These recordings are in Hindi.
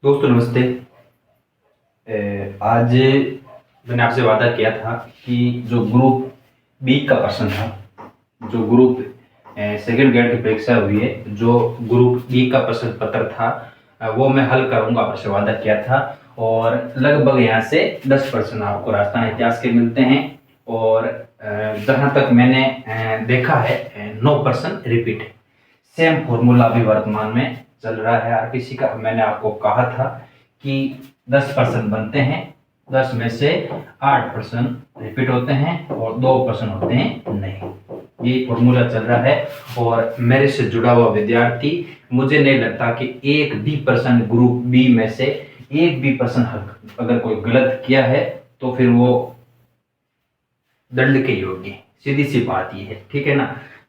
दोस्तों नमस्ते। आज मैंने आपसे वादा किया था कि जो ग्रुप बी का प्रश्न था, जो ग्रुप सेकंड ग्रेड की परीक्षा हुई है, जो ग्रुप बी का प्रश्न पत्र था वो मैं हल करूंगा, आपसे वादा किया था। और लगभग यहाँ से 10 प्रश्न आपको राजस्थान इतिहास के मिलते हैं। और जहाँ तक मैंने देखा है 9 प्रश्न रिपीट है। सेम फॉर्मूला भी वर्तमान में चल रहा है आरपीसी का। मैंने आपको कहा था कि 10% बनते हैं, 10 में से 8% रिपीट होते हैं और 2% होते हैं नहीं। ये फॉर्मूला चल रहा है और मेरे से जुड़ा हुआ विद्यार्थी, मुझे नहीं लगता कि एक भी प्रश्न ग्रुप बी में से एक भी प्रश्न अगर कोई गलत किया है तो फिर वो दंड के योग्य। सीधी सी बात ये है, ठीक है ना।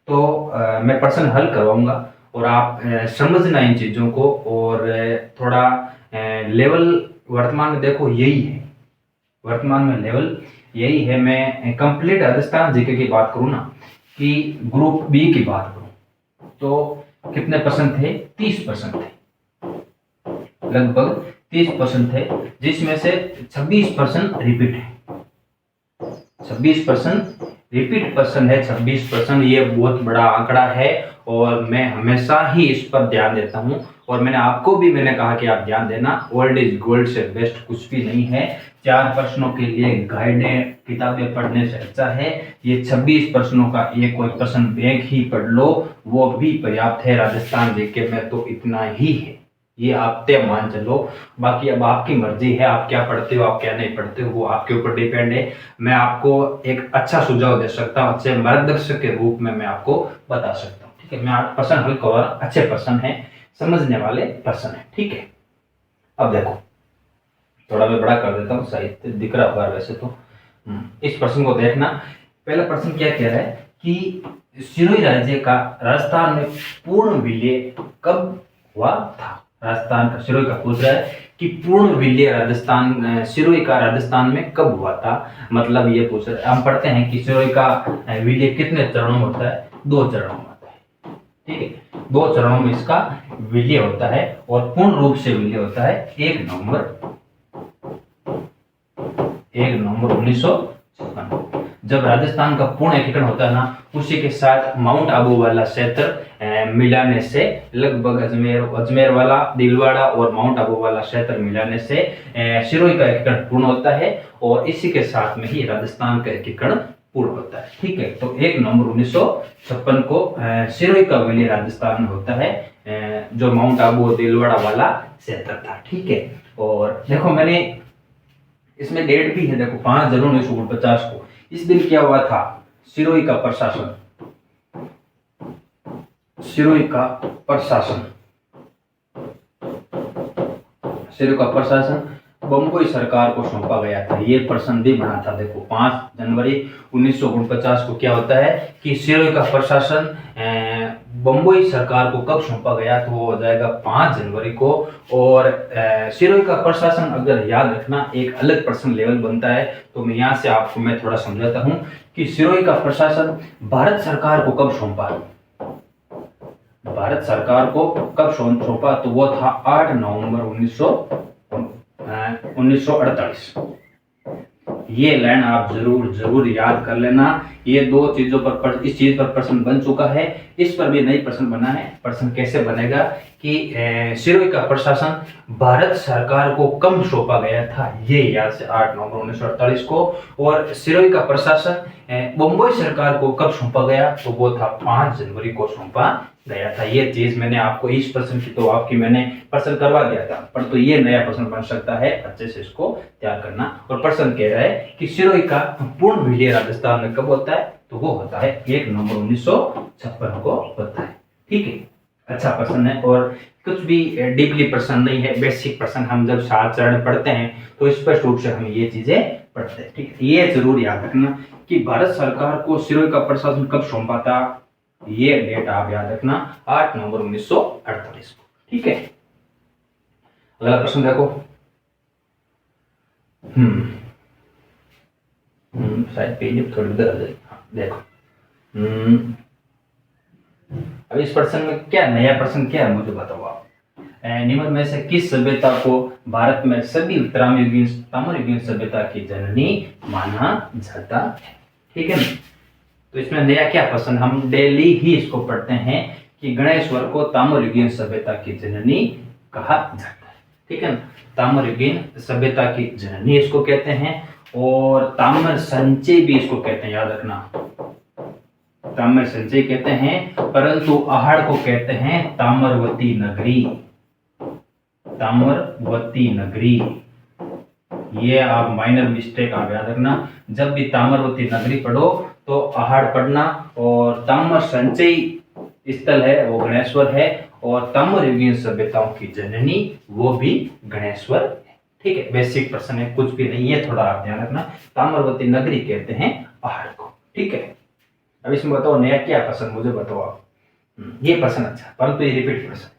तो मैं प्रश्न हल करवाऊंगा और आप समझना इन चीज़ों को। और थोड़ा लेवल वर्तमान में देखो यही है, वर्तमान में लेवल यही है। मैं कंप्लीट राजस्थान जीके की बात करूँ ना, कि ग्रुप बी की बात करूँ तो कितने परसेंट थे? 30% थे, लगभग 30% थे, जिसमें से 26% रिपीट है। 26% रिपीट पर्सन है। 26% ये बहुत बड़ा आंकड़ा है और मैं हमेशा ही इस पर ध्यान देता हूँ। और मैंने कहा कि आप ध्यान देना, ओल्ड इज गोल्ड से बेस्ट कुछ भी नहीं है। 4 प्रश्नों के लिए गाइडें किताबें पढ़ने से अच्छा है ये 26 प्रश्नों का एक कोई प्रश्न बैंक ही पढ़ लो, वो भी पर्याप्त है। राजस्थान जीके में तो इतना ही है, ये आप तय मान चलो। बाकी अब आपकी मर्जी है, आप क्या पढ़ते हो आप क्या नहीं पढ़ते हो, वो आपके ऊपर डिपेंड है। मैं आपको एक अच्छा सुझाव दे सकता हूँ, अच्छे मार्गदर्शक के रूप में मैं आपको बता सकता हूँ, ठीक है। मैं आप प्रश्न हल कर अच्छे प्रश्न है, समझने वाले प्रश्न है, ठीक है। अब देखो, थोड़ा मैं बड़ा कर देता हूँ, साहित्य दिख रहा होगा वैसे तो। इस प्रश्न को देखना। पहला प्रश्न क्या कह रहा है कि सिरोही राज्य का राजस्थान में पूर्ण विलय कब हुआ था? राजस्थान का सिरोही का पूछ रहा है कि पूर्ण विलय राजस्थान सिरोही का राजस्थान में कब हुआ था। मतलब ये पूछ रहे, हम पढ़ते हैं कि सिरोही का विलय कितने चरणों में होता है? 2 चरणों में होता है, ठीक है। 2 चरणों में इसका विलय होता है और पूर्ण रूप से विलय होता है 1 नवंबर 1956। जब राजस्थान का पूर्ण एकीकरण होता है ना, उसी के साथ माउंट आबू वाला क्षेत्र मिलाने से, लगभग अजमेर वाला, दिलवाड़ा और माउंट आबू वाला क्षेत्र मिलाने से सिरोही का एकीकरण पूर्ण होता है और इसी के साथ में ही राजस्थान का एकीकरण पूर्ण होता है, ठीक है। तो 1 नवंबर 1956 को सिरोही का विलय राजस्थान में होता है, जो माउंट आबू और दिलवाड़ा वाला क्षेत्र था, ठीक है। और देखो मैंने इसमें डेट भी है, देखो 5 जनवरी 1949 को इस दिन क्या हुआ था? सिरोही का प्रशासन, सिरोही का प्रशासन, सिरोही का प्रशासन बम्बई सरकार को सौंपा गया था। ये प्रश्न भी बना था, देखो 5 जनवरी 1949 को क्या होता है कि सिरोही का प्रशासन बम्बई सरकार को कब सौंपा गया, तो वो हो जाएगा 5 जनवरी को। और सिरोही का प्रशासन अगर याद रखना एक अलग प्रश्न लेवल बनता है, तो मैं यहाँ से आपको मैं थोड़ा समझाता हूँ कि सिरोही का प्रशासन भारत सरकार को कब सौंपा। भारत सरकार को कब सौंपा, तो वो था 8 नवंबर 1948। ये लाइन आप जरूर याद कर लेना। ये 2 चीजों पर इस चीज पर प्रश्न बन चुका है, इस पर भी नई प्रश्न बना है। प्रश्न कैसे बनेगा कि सिरोही का प्रशासन भारत सरकार को कब सौंपा गया था, ये याद से 8 नवंबर 1948 को। और सिरोही का प्रशासन बम्बई सरकार को कब सौंपा गया, तो वो था 5 जनवरी को सौंपा गया था। ये चीज मैंने आपको इस प्रश्न की तो आपकी मैंने प्रश्न करवा दिया था, पर तो ये नया प्रश्न बन सकता है, अच्छे से इसको तैयार करना। और प्रश्न कह रहा है कि सिरोही का पूर्ण विलय राजस्थान में कब होता है, तो वो होता है 1 नवंबर 1956 को होता है, ठीक है। अच्छा प्रश्न है और कुछ भी डीपली प्रश्न नहीं है, बेसिक प्रश्न। हम जब 7 चरण पढ़ते हैं तो स्पष्ट रूप से हम ये चीजें पढ़ते हैं, ठीक है। ये जरूर याद रखना कि भारत सरकार को सिरोही का प्रशासन कब सौंपा था, ये डेट आप याद रखना 8 नवंबर 1948 को, ठीक है। अगला प्रश्न देखो। शायद पेज थोड़ी इधर आ जाए, देखो। अब इस प्रश्न में क्या नया प्रश्न क्या है मुझे बताओ आप। निम्न में से किस सभ्यता को भारत में सभी ताम्रयुगीन ताम्रयुगीन सभ्यता की जननी माना जाता है? ठीक है ना। तो इसमें नया क्या प्रश्न, हम डेली ही इसको पढ़ते हैं कि गणेश्वर को ताम्रयुगीन सभ्यता की जननी कहा जाता है। ठीक है ना, ताम्रयुगीन सभ्यता की जननी इसको कहते हैं, और ताम्र संचय भी इसको कहते हैं, याद रखना, ताम्र संचय कहते हैं, परंतु आहड़ को कहते हैं ताम्रवती नगरी। ताम्रवती नगरी, ये आप माइनर मिस्टेक आप याद रखना, जब भी ताम्रवती नगरी पढ़ो तो आहड़ पढ़ना, और ताम्र संचय स्थल है वो गणेश्वर है, और ताम्रयुगीन सभ्यताओं की जननी वो भी गणेश्वर है। ठीक है, बेसिक प्रश्न है, कुछ भी नहीं है, थोड़ा आप ध्यान रखना। ताम्रवती नगरी कहते हैं आहड़ को। ठीक है, अब इसमें बताओ नया क्या प्रश्न, मुझे बताओ आप। ये प्रश्न अच्छा, परंतु ये रिपीट प्रश्न,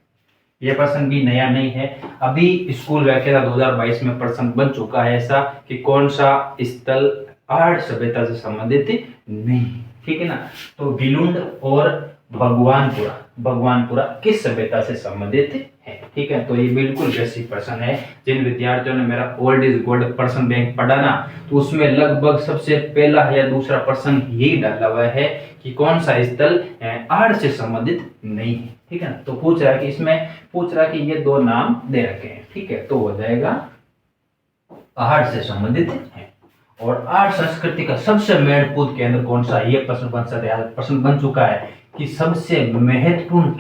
ये प्रश्न भी नया नहीं है, अभी स्कूल व्याख्या 2022 में प्रश्न बन चुका है ऐसा कि कौन सा स्थल आहड़ सभ्यता से संबंधित नहीं। ठीक है ना, तो गिलुंड और भगवानपुरा किस सभ्यता से संबंधित है? ठीक है, तो ये बिल्कुल बेसिक प्रश्न है। जिन विद्यार्थियों ने मेरा ओल्ड इज गोल्ड प्रश्न बैंक पढ़ा ना, तो उसमें लगभग सबसे पहला या दूसरा प्रश्न यही डाला हुआ है कि कौन सा स्थल आहड़ से संबंधित नहीं है। ठीक है ना, तो पूछ रहा है कि इसमें पूछ रहा है कि ये दो नाम दे रखे हैं। ठीक है, तो हो जाएगा आहड़ से संबंधित है। और आहड़ संस्कृति का सबसे महत्वपूर्ण केंद्र कौन सा है? ये प्रश्न बन सकता है, प्रश्न बन चुका है कि सबसे महत्वपूर्ण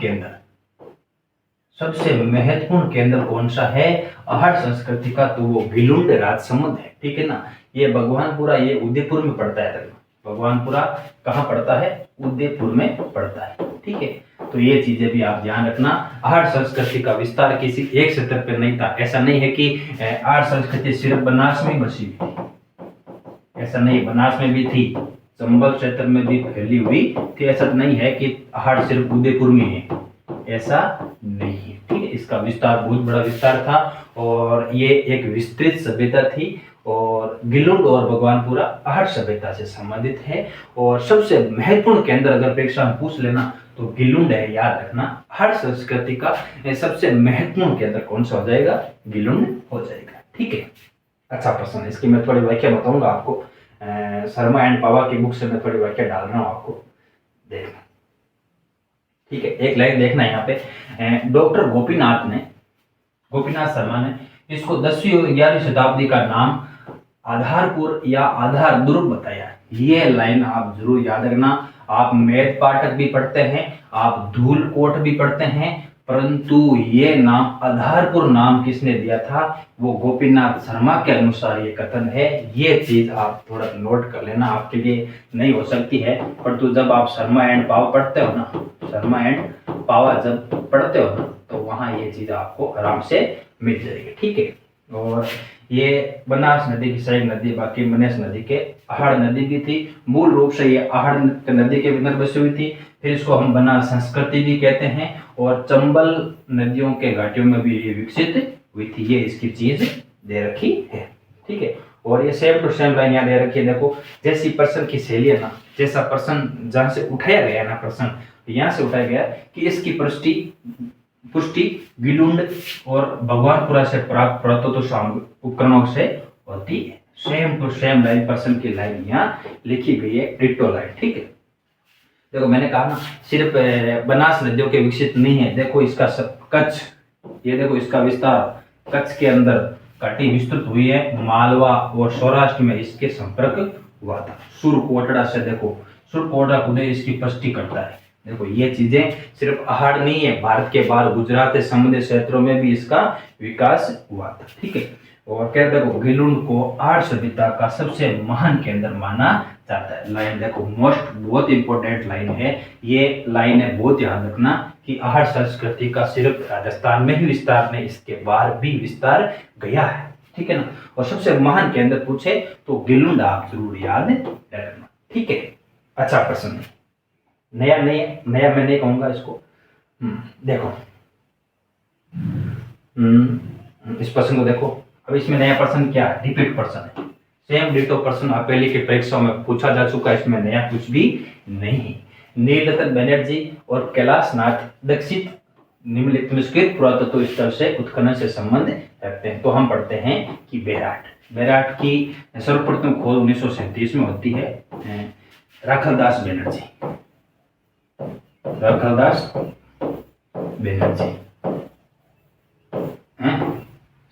केंद्र कौन सा है आहड़ संस्कृति का? तो वो गिलुंड राजसमंद है। ठीक है ना, ये भगवानपुरा ये उदयपुर में पड़ता है। भगवानपुरा कहाँ पड़ता है? उदयपुर में पड़ता है। ठीक है, तो ये चीजें भी आप ध्यान रखना। आहड़ संस्कृति का विस्तार किसी एक क्षेत्र पर नहीं था, ऐसा नहीं है कि आहड़ संस्कृति सिर्फ बनारस में बसी हुई थी, ऐसा नहीं, बनारस में भी थी, चंबल क्षेत्र में भी फैली हुई थी, ऐसा नहीं है कि आहड़ सिर्फ उदयपुर में है, ऐसा नहीं है। ठीक है, इसका विस्तार बहुत बड़ा विस्तार था, और ये एक विस्तृत सभ्यता थी, और गिलुंड और भगवानपुरा आहड़ सभ्यता से संबंधित है। और सबसे महत्वपूर्ण केंद्र अगर परीक्षा में पूछ लेना तो गिलुंड है, याद रखना। आहड़ संस्कृति का सबसे महत्वपूर्ण केंद्र कौन सा हो जाएगा? गिलुंड हो जाएगा। ठीक है, अच्छा प्रश्न है, इसकी मैं थोड़ी व्याख्या बताऊंगा आपको। शर्मा एंड पावा की बुक से मैं थोड़ी व्याख्या डाल रहा हूँ आपको, देखना। ठीक है, एक लाइन देखना यहाँ पे। डॉक्टर गोपीनाथ शर्मा ने इसको 10वीं और 11वीं शताब्दी का नाम आधारपुर या आधार दुर्ग बताया। ये लाइन आप जरूर याद रखना। आप मैथ पाठक भी पढ़ते हैं, आप धूलकोट भी पढ़ते हैं, परंतु ये नाम आधारपुर नाम किसने दिया था? वो गोपीनाथ शर्मा के अनुसार ये कथन है। ये चीज आप थोड़ा नोट कर लेना, आपके लिए नहीं हो सकती है, परंतु जब आप शर्मा एंड पावा पढ़ते हो ना, शर्मा एंड पावा जब पढ़ते हो ना, तो वहाँ ये चीज आपको आराम से मिल जाएगी। ठीक है, और ये बनास नदी की सहायक नदी, बाकी मनेस नदी के आहड़ नदी भी थी। मूल रूप से ये आहड़ नदी के अंदर बसी हुई थी, फिर इसको हम बनास संस्कृति भी कहते हैं, और चंबल नदियों के घाटियों में भी ये विकसित हुई थी। ये इसकी चीज दे रखी है। ठीक है, और ये सेम टू सेम लाइन यहाँ दे रखी है। देखो, जैसी प्रश्न की शैली है ना, जैसा प्रश्न जहाँ से उठाया गया ना, प्रश्न यहाँ से उठाया गया कि इसकी पुष्टि गिलुंड और भगवानपुरा से प्राप्त पुरातत्व उपकरणों से होती है। सेम टू सेम लाइन प्रश्न की लाइन यहाँ लिखी गई है, डिट्टो लाइन। ठीक है, देखो मैंने कहा ना सिर्फ बनास नदियों के विकसित नहीं है। देखो इसका कच्छ, ये देखो इसका विस्तार कच्छ के अंदर घाटी विस्तृत हुई है, मालवा और सौराष्ट्र में इसके संपर्क हुआ था। सुरकोटड़ा से, देखो सुरकोटड़ा खुद इसकी पुष्टि करता है। देखो ये चीजें सिर्फ आहड़ नहीं है, भारत के बाहर गुजरात से संबंधित क्षेत्रों में भी इसका विकास हुआ था। ठीक है, और क्या देखो गिलुंड को आहड़ सभ्यता का सबसे महान केंद्र माना जाता है। लाइन देखो बहुत इंपॉर्टेंट लाइन है, ये लाइन है, बहुत याद रखना कि आहड़ संस्कृति का सिर्फ राजस्थान में ही विस्तार नहीं, इसके बाहर भी विस्तार गया है। ठीक है ना, और सबसे महान केंद्र पूछे तो गिलुंड आप जरूर याद रखना। ठीक है, अच्छा प्रश्न है, नया मैं नहीं कहूंगा इसको। देखो इस प्रश्न को देखो, अब इसमें नया प्रश्न क्या है? रिपीट प्रश्न है, सेम डिटो प्रश्न पहले की परीक्षाओं में पूछा जा चुका है, इसमें नया कुछ भी नहीं। नीलरतन बनर्जी और कैलाश नाथ निम्नलिखित पुरातत्व स्थल से उत्खनन से संबंध रखते हैं। तो हम पढ़ते हैं कि बेराट की सर्वप्रथम खोज 1937 में होती है। राखलदास बनर्जी,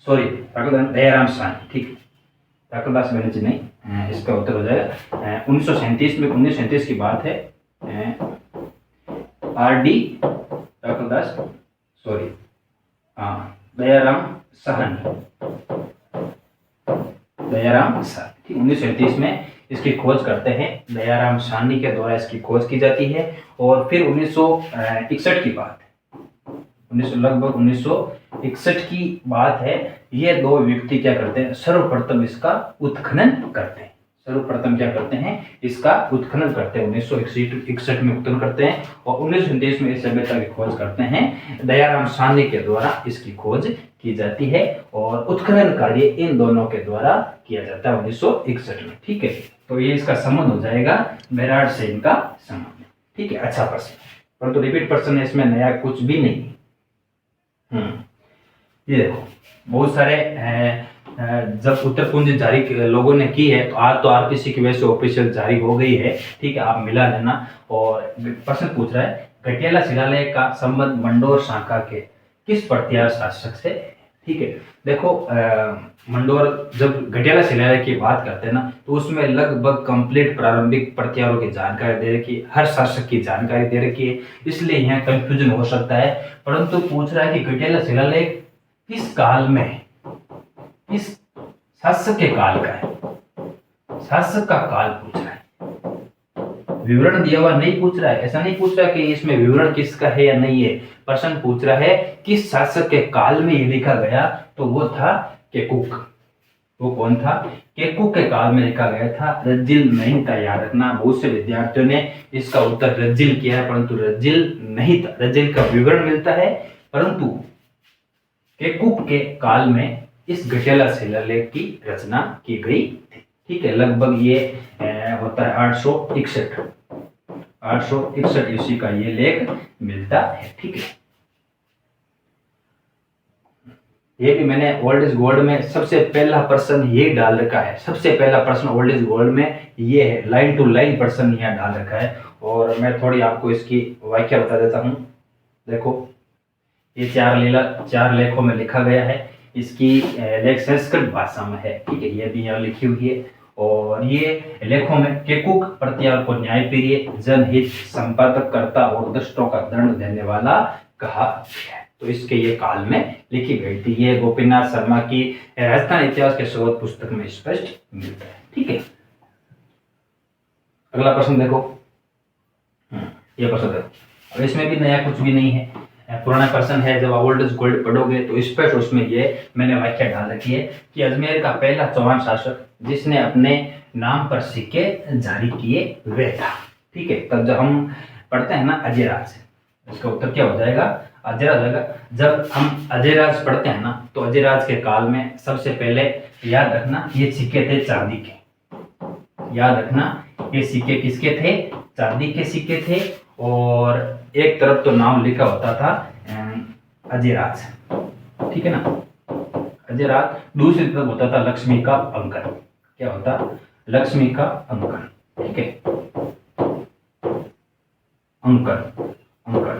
सॉरी दयाराम साहनी, ठीक, राखलदास बनर्जी नहीं, इसका उत्तर हो जाएगा 1937 में। 1937 की बात है। RD राखलदास, सॉरी, दयाराम साहनी, ठीक, 1937 में इसकी खोज करते हैं। दयाराम साहनी के द्वारा इसकी खोज की जाती है। और फिर 1961 की बात है, लगभग 1961 की बात है। ये दो व्यक्ति क्या करते हैं, सर्वप्रथम इसका उत्खनन करते हैं। इसका उत्खनन करते हैं। 1961 में उत्खनन करते हैं और 1937 में इस सभ्यता की खोज करते हैं। दयाराम साहनी के द्वारा इसकी खोज की जाती है और उत्खनन कार्य इन दोनों के द्वारा किया जाता है 1961 में, ठीक है। तो ये इसका संबंध हो जाएगा बेराट से इनका संबंध, ठीक है। अच्छा प्रश्न, परंतु रिपीट प्रश्न है, इसमें नया कुछ भी नहीं। ये देखो, बहुत सारे जब उत्तर कुंज जारी लोगों ने की है तो आज तो RPC की वजह से ऑफिशियल जारी हो गई है, ठीक है, आप मिला लेना। और प्रश्न पूछ रहा है घटियाला शिलालेख का संबंध मंडोर शाखा के किस प्रत्यार शासक से, ठीक है। देखो मंडोर, जब घटियाला शिलालेख की बात करते हैं ना, तो उसमें लगभग कंप्लीट प्रारंभिक प्रत्यारों की जानकारी दे रखी है, हर शासक की जानकारी दे रखी है, इसलिए यहाँ कंफ्यूजन हो सकता है। परंतु पूछ रहा है कि घटियाला शिलालेख किस काल में, किस शासक के काल का है, शासक का काल पूछ रहा है, विवरण दिया हुआ नहीं पूछ रहा है। ऐसा नहीं पूछ रहा कि इसमें विवरण किसका है या नहीं है, प्रश्न पूछ रहा है किस शासक के काल में ये लिखा गया, तो वो था केकुक। वो कौन था, केकुक के काल में लिखा गया था, रज्जिल नहीं था, याद रखना। बहुत से विद्यार्थियों ने इसका उत्तर रज्जिल किया है, परंतु रज्जिल नहीं था। रज्जिल का विवरण मिलता है, परंतु केकुक के काल में इस घटियाला शिलालेख की रचना की गई थी, ठीक है। लगभग ये होता है 861 ईस्वी का ये लेख मिलता है, ठीक है। ये भी मैंने ओल्ड इज गोल्ड में सबसे पहला प्रश्न ये डाल रखा है। सबसे पहला प्रश्न ओल्ड इज गोल्ड में ये है, लाइन टू लाइन प्रश्न यहाँ डाल रखा है। और मैं थोड़ी आपको इसकी व्याख्या बता देता हूँ। देखो, ये चार लेखों में लिखा गया है। इसकी लेख संस्कृत भाषा में है, ठीक है, ये भी यहाँ लिखी हुई है। और ये लेखों में केकुक प्रत्यार को न्यायप्रिय, जनहित, संपादक कर्ता और दुष्टों का दंड देने वाला कहा गया है। तो इसके ये काल में लिखी गई थी। ये गोपीनाथ शर्मा की राजस्थान इतिहास के शोध पुस्तक में स्पष्ट मिलता है, ठीक है। अगला प्रश्न देखो, ये प्रश्न देखो, अब इसमें भी नया कुछ भी नहीं है, पुराना प्रश्न है। जब ओल्ड इज गोल्ड पढ़ोगे तो स्पष्ट उसमें ये मैंने व्याख्या डाल रखी है कि अजमेर का पहला चौहान शासक जिसने अपने नाम पर सिक्के जारी किए वे था, ठीक है। तब जब हम पढ़ते हैं ना अजयराज, इसका उत्तर क्या हो जाएगा, अजयराज होगा। जब हम अजयराज पढ़ते हैं ना, तो अजयराज के काल में सबसे पहले याद रखना ये सिक्के थे चांदी के। याद रखना ये सिक्के किसके थे, चांदी के सिक्के थे। और एक तरफ तो नाम लिखा होता था अजयराज, ठीक है ना, अजयराज। दूसरी तरफ होता था लक्ष्मी का अंकन। क्या होता, लक्ष्मी का अंकन, ठीक है, अंकन,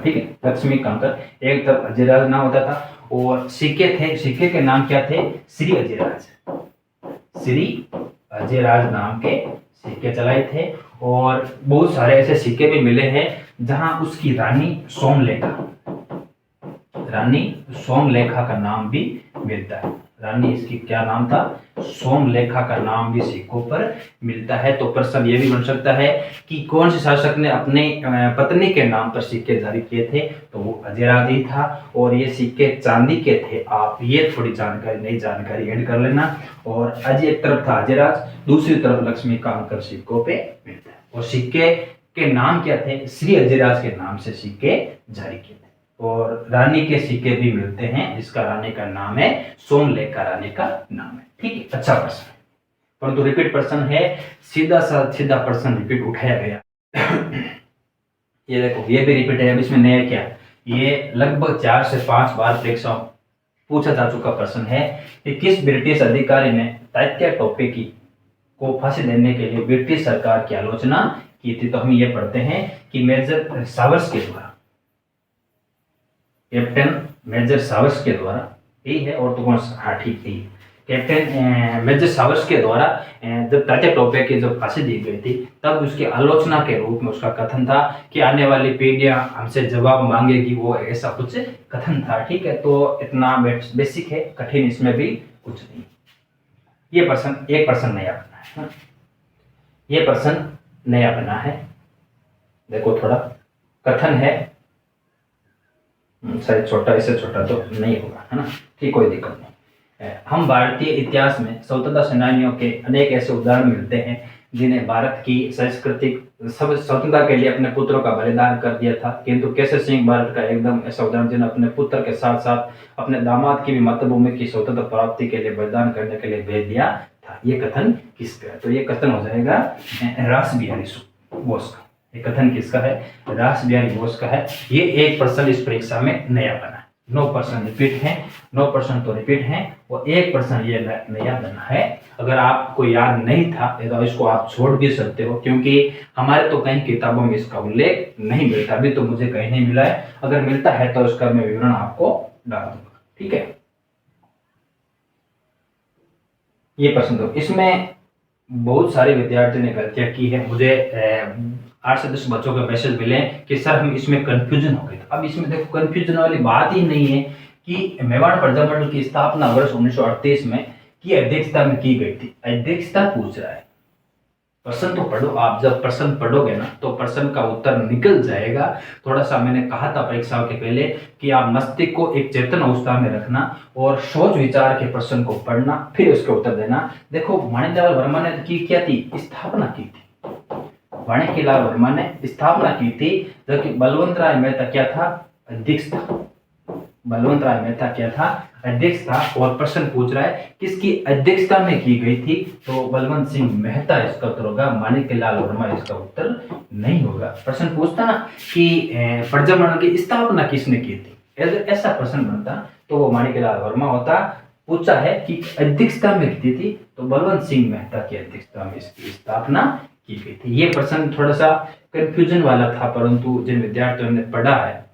ठीक है, लक्ष्मी का अंकन। एक तरफ अजयराज नाम होता था और सिक्के थे, सिक्के के नाम क्या थे, श्री अजयराज नाम के सिक्के चलाए थे। और बहुत सारे ऐसे सिक्के भी मिले हैं जहां उसकी रानी सोमलेखा का नाम भी मिलता है। रानी इसकी क्या नाम था, सोमलेखा का नाम भी सिक्कों पर मिलता है। तो प्रश्न ये भी बन सकता है कि कौन से शासक ने अपने पत्नी के नाम पर सिक्के जारी किए थे, तो वो अजयराज ही था। और ये सिक्के चांदी के थे। आप ये थोड़ी नई जानकारी ऐड कर लेना। और अजय एक तरफ था अजयराज, दूसरी तरफ लक्ष्मी का अंकन सिक्कों पे मिलता है। और सिक्के के नाम क्या थे, श्री अजयराज के नाम से सिक्के जारी किए थे। और रानी के सिक्के भी मिलते हैं, जिसका रानी का नाम है सोमलेखा, रानी का नाम है, ठीक है। अच्छा प्रश्न है, परंतु रिपीट प्रश्न है, सीधा प्रश्न रिपीट उठाया गया। ये देखो, ये भी रिपीट है। अब इसमें नया क्या, ये लगभग 4 से 5 बार परीक्षाओं पूछा जा चुका प्रश्न है कि किस ब्रिटिश अधिकारी ने तात्या टोपे की को फांसी देने के लिए ब्रिटिश सरकार की आलोचना की थी। तो हम ये पढ़ते हैं कि मेजर सावर्स के द्वारा, कैप्टन मेजर सावर्स के द्वारा, यही है और तो कौन सा, हाँ ठीक है, कैप्टन मेजर सावर्स के द्वारा जब तात्या टोपे की जब फांसी दी गई थी तब उसकी आलोचना के रूप में उसका कथन था कि आने वाली पीढ़ियां हमसे जवाब मांगेगी, वो ऐसा कुछ कथन था। ठीक है, तो इतना बेसिक है, कठिन इसमें भी कुछ नहीं। ये प्रश्न एक प्रश्न नया बना है ना? ये प्रश्न नया बना है, देखो थोड़ा कथन है, शायद छोटा, इससे छोटा तो नहीं होगा, है ना? ठीक, कोई दिक्कत नहीं। हम भारतीय इतिहास में स्वतंत्रता सेनानियों के अनेक ऐसे उदाहरण मिलते हैं जिन्हें भारत की सांस्कृतिक स्वतंत्रता के लिए अपने पुत्रों का बलिदान कर दिया था, किंतु केसर सिंह भारत का एकदम ऐसा उदाहरण जिन्हें अपने पुत्र के साथ साथ अपने दामाद की भी मातृभूमि की स्वतंत्रता प्राप्ति के लिए बलिदान करने के लिए भेज दिया था। ये कथन किसका है? तो ये कथन हो जाएगा रास बिहारी बोस का। ये कथन किसका है? रास बिहारी बोस का है। ये एक प्रश्न इस परीक्षा में नया बना है। 9% रिपीट है, 9% तो रिपीट है और 1% ये नया बना है। अगर आपको याद नहीं था तो इसको आप छोड़ भी सकते हो, क्योंकि हमारे तो कहीं किताबों में इसका उल्लेख नहीं मिलता, अभी तो मुझे कहीं नहीं मिला है। अगर मिलता है तो इसका मैं विवरण आपको डाल दूंगा। ठीक है, ये प्रश्न तो इसमें बहुत सारे विद्यार्थियों ने गलतियां की है। मुझे 8 से 10 बच्चों के मैसेज मिले कि सर हम इसमें कंफ्यूजन हो गए। तो अब इसमें देखो कंफ्यूजन वाली बात ही नहीं है कि मेवाड़ प्रजामंडल की स्थापना वर्ष 1938 में की अध्यक्षता में की गई थी। अध्यक्षता पूछ रहा है, प्रश्न तो पढ़ो। आप जब प्रश्न पढ़ोगे ना तो प्रश्न का उत्तर निकल जाएगा। थोड़ा सा मैंने कहा था परीक्षाओं के पहले कि आप मस्तिष्क को एक चेतन अवस्था में रखना और सोच विचार के प्रश्न को पढ़ना, फिर उसके उत्तर देना। देखो माणिकलाल वर्मा ने की क्या थी? स्थापना की थी। माणिकलाल वर्मा ने स्थापना की थी, जबकि बलवंत राय मेहता क्या था? अध्यक्ष था। बलवंत राय मेहता क्या था? अध्यक्ष था। और प्रश्न पूछ रहा है किसकी अध्यक्षता में की गई थी? तो बलवंत सिंह मेहता इसका उत्तर होगा, माणिकलाल वर्मा इसका उत्तर नहीं होगा। प्रश्न पूछता ना कि प्रजामंडल की स्थापना किसने की थी, ऐसा प्रश्न बनता तो वो माणिकलाल वर्मा होता। पूछा है कि अध्यक्षता में की थी तो बलवंत सिंह मेहता की अध्यक्षता में इसकी स्थापना की गई थी। ये प्रश्न थोड़ा सा कंफ्यूजन वाला था, परंतु जिन विद्यार्थियों ने पढ़ा है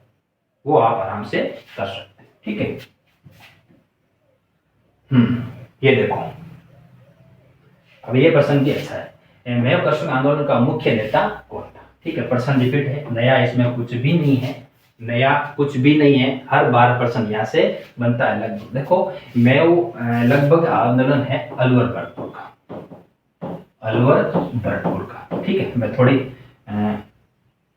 वो आप आराम से कर सकते हैं। ठीक है, ये देखो, अब ये प्रश्न भी अच्छा है। मेयो कर्षक आंदोलन का मुख्य नेता कौन था? ठीक है, प्रश्न रिपीट है, नया इसमें कुछ भी नहीं है, नया कुछ भी नहीं है। हर बार प्रश्न यहाँ से बनता है लगभग। देखो मेयो लगभग आंदोलन है अलवर भरतपुर का, अलवर भरतपुर का। ठीक है, मैं थोड़ी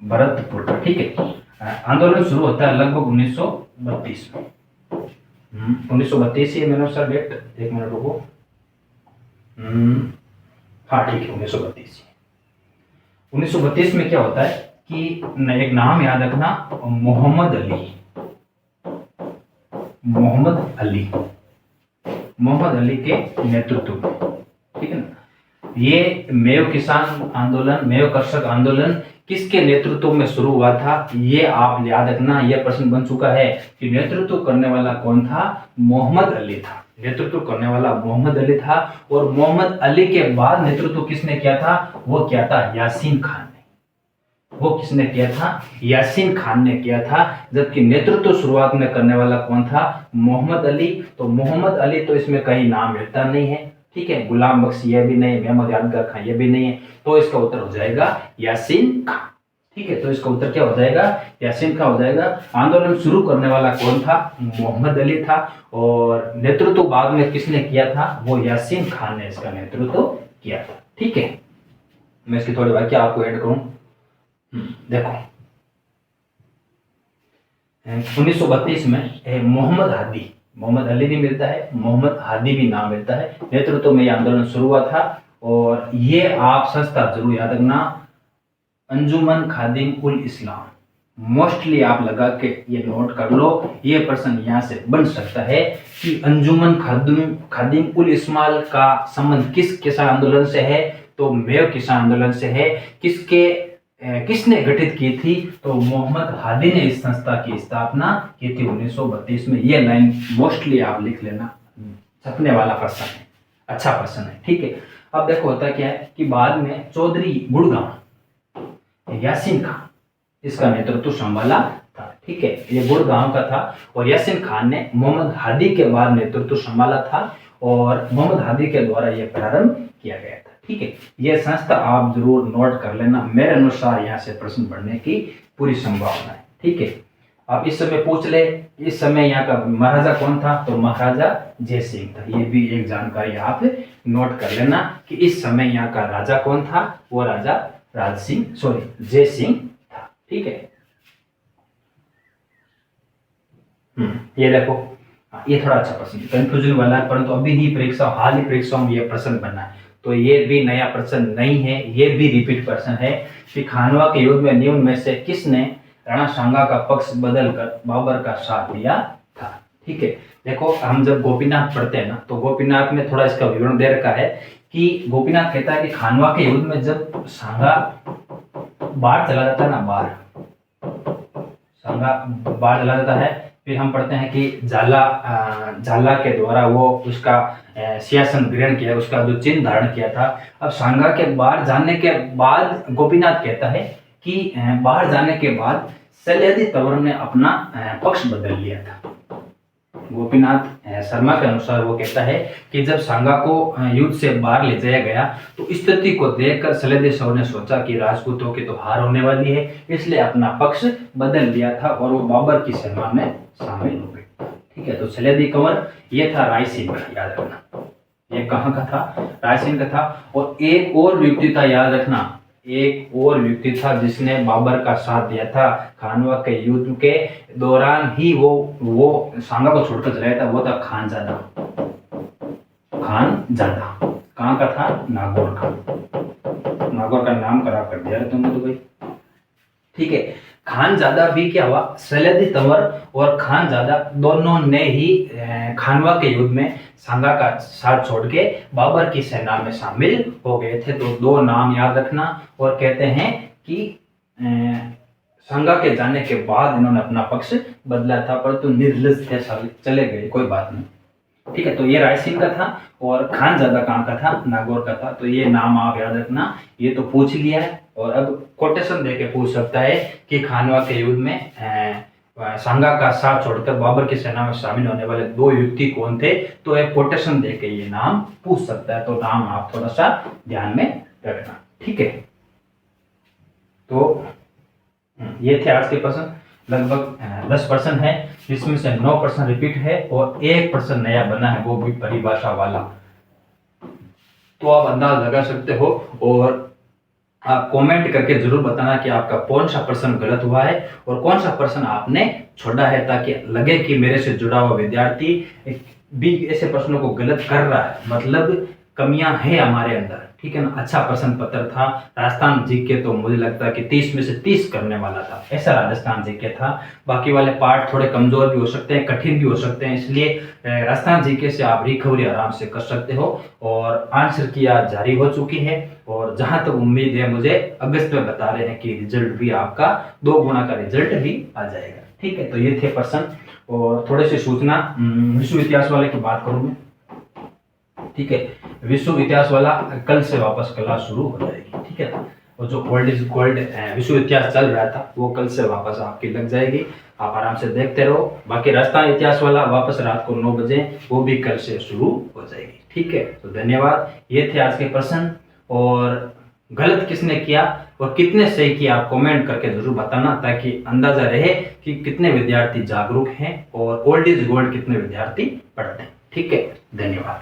भरतपुर का। ठीक है, आंदोलन शुरू होता है लगभग 1932 में। 1932 ही मैंने सर डेट, एक मिनट रुको। हाँ ठीक है, 1932। 1932 में क्या होता है कि एक नाम याद रखना, मोहम्मद अली। मोहम्मद अली, मोहम्मद अली के नेतृत्व में, ठीक है ना। ये मेयो किसान आंदोलन, मेयो कर्षक आंदोलन किसके नेतृत्व में शुरू हुआ था? ये आप याद रखना, यह प्रश्न बन चुका है कि नेतृत्व करने वाला कौन था? मोहम्मद अली था। नेतृत्व करने वाला मोहम्मद अली था। और मोहम्मद अली के बाद नेतृत्व किसने किया था? वो क्या था? यासीन खान ने। वो किसने किया था? यासीन खान ने किया था। जबकि नेतृत्व शुरुआत में करने वाला कौन था? मोहम्मद अली। तो मोहम्मद अली तो इसमें कहीं नाम मिलता नहीं है। ठीक है, गुलाम बख्श ये भी नहीं, मोहम्मद यादगार खान ये भी नहीं है, तो इसका उत्तर हो जाएगा यासीन खान। ठीक है, तो इसका उत्तर क्या हो जाएगा? यासीन खान हो जाएगा। आंदोलन शुरू करने वाला कौन था? मोहम्मद अली था। और नेतृत्व बाद में किसने किया था? वो यासीन खान ने इसका नेतृत्व किया था। ठीक है, मैं इसकी थोड़ी वाक्य आपको ऐड करूं। देखो 1932 में मोहम्मद हादी, मोहम्मद अली भी मिलता है, मोहम्मद हादी भी नाम मिलता है। नेतृत्व में यह आंदोलन शुरू हुआ था। और ये आप संस्था जरूर याद रखना, अंजुमन खादिम उल इस्लाम। मोस्टली आप लगा के ये नोट कर लो। ये प्रश्न यहाँ से बन सकता है कि अंजुमन खादिम उल इस्लाम का संबंध किस किसान आंदोलन से है? तो मेयो किसान आंदोलन से है। किसके किसने गठित की थी? तो मोहम्मद हादी ने इस संस्था की स्थापना की थी 1932 में। ये लाइन मोस्टली आप लिख लेना, छपने वाला प्रश्न है, अच्छा प्रश्न है, ठीक है। अब देखो होता क्या है कि बाद में चौधरी गुड़गांव यासीन खान इसका नेतृत्व संभाला था, ठीक है। ये गुड़गांव का था और यासीन खान ने मोहम्मद हादी के बाद नेतृत्व संभाला था और मोहम्मद हादी के द्वारा यह प्रारंभ किया गया था, ठीक है। यह संस्था आप जरूर नोट कर लेना, मेरे अनुसार यहाँ से प्रश्न बढ़ने की पूरी संभावना है, ठीक है। अब इस समय पूछ ले, इस समय यहाँ का महाराजा कौन था? तो महाराजा जय सिंह था। ये भी एक जानकारी आप नोट कर लेना कि इस समय यहाँ का राजा कौन था? वो राजा जय सिंह था, ठीक है। ये देखो, ये थोड़ा अच्छा प्रश्न, कंफ्यूजन वाला है, परंतु अभी ही हाल ही परीक्षाओं में ये प्रश्न बना है, तो ये भी नया प्रश्न नहीं है, ये भी रिपीट प्रश्न है कि खानवा के युद्ध में निम्न में से किसने राणा सांगा का पक्ष बदलकर बाबर का साथ दिया था, ठीक है। देखो, हम जब गोपीनाथ पढ़ते हैं ना, तो गोपीनाथ में थोड़ा इसका विवरण दे रखा है कि गोपीनाथ कहता है कि खानवा के युद्ध में जब सांगा बाहर चला जाता है ना, सांगा बाहर चला जाता है, फिर हम पढ़ते हैं कि झाला के द्वारा वो उसका सिंहासन ग्रहण किया, उसका जो चिन्ह धारण किया था। अब सांगा के बाहर जाने के बाद गोपीनाथ कहता है कि बाहर जाने के बाद सैयदी तंवर ने अपना पक्ष बदल लिया था। गोपीनाथ शर्मा के अनुसार वो कहता है कि जब सांगा को युद्ध से बाहर ले जाया गया तो स्थिति को देखकर सैयदी तंवर ने सोचा कि राजपूतों की तो हार होने वाली है, इसलिए अपना पक्ष बदल लिया था और वो बाबर की सेना में शामिल हो गए, ठीक है। तो सैयदी कंवर ये था रायसेन का, याद रखना, ये कहाँ का था? रायसेन का था। और एक और व्यक्ति था, याद रखना, एक और व्यक्ति था जिसने बाबर का साथ दिया था खानवा के युद्ध के दौरान ही, वो सांगा को छोड़कर चला था, वो था खानजादा। कहाँ का था? नागौर का। नागौर का नाम खराब कर दिया तुमने तो भाई, ठीक है। खानजादा भी क्या हुआ? सैयदी तंवर और खानजादा दोनों ने ही खानवा के युद्ध में सांगा का साथ छोड़ के बाबर की सेना में शामिल हो गए थे। तो दो नाम याद रखना। और कहते हैं कि सांगा के जाने के बाद इन्होंने अपना पक्ष बदला था, परंतु निर्लज थे, चले गए, कोई बात नहीं, ठीक है। तो ये रायसेन का था और खानजादा कहाँ का था? नागौर का था। तो ये नाम आप याद रखना, ये तो पूछ लिया है। और अब कोटेशन देके पूछ सकता है कि खानवा के युद्ध में सांगा का साथ छोड़कर बाबर की सेना में शामिल होने वाले दो युवती कौन थे? तो एक कोटेशन देके ये नाम पूछ सकता है, तो नाम आप थोड़ा सा ध्यान में रखना, ठीक है। तो ये थे आज के प्रश्न, लगभग 10 प्रश्न है, जिसमें से 9 प्रश्न रिपीट है और 1 प्रश्न नया बना है, वो भी परिभाषा वाला। तो आप अंदाज लगा सकते हो और आप कमेंट करके जरूर बताना कि आपका कौन सा प्रश्न गलत हुआ है और कौन सा प्रश्न आपने छोड़ा है, ताकि लगे कि मेरे से जुड़ा हुआ विद्यार्थी भी ऐसे प्रश्नों को गलत कर रहा है, मतलब कमियां हैं हमारे अंदर, ठीक है ना। अच्छा प्रश्न पत्र था। राजस्थान जीके तो मुझे लगता है कि 30 में से 30 करने वाला था, ऐसा राजस्थान जीके था। बाकी वाले पार्ट थोड़े कमजोर भी हो सकते हैं, कठिन भी हो सकते हैं, इसलिए राजस्थान जीके से आप रिकवरी आराम से कर सकते हो। और आंसर की आज जारी हो चुकी है और जहां तक उम्मीद है, मुझे अगस्त में बता रहे हैं कि रिजल्ट भी आपका 2 गुना का रिजल्ट भी आ जाएगा, ठीक है। तो ये थे प्रश्न और थोड़े से सूचना। विश्व इतिहास वाले की बात करूं मैं, ठीक है। विश्व इतिहास वाला कल से वापस क्लास शुरू हो जाएगी, ठीक है। और जो ओल्ड इज गोल्ड विश्व इतिहास चल रहा था वो कल से वापस आपकी लग जाएगी, आप आराम से देखते रहो। बाकी राजस्थान इतिहास वाला वापस रात को 9 बजे, वो भी कल से शुरू हो जाएगी, ठीक है। तो धन्यवाद। ये थे आज के प्रश्न और गलत किसने किया और कितने सही किया आप कमेंट करके जरूर बताना, ताकि अंदाजा रहे कि कितने विद्यार्थी जागरूक हैं और ओल्ड इज गोल्ड कितने विद्यार्थी पढ़ते हैं, ठीक है। धन्यवाद।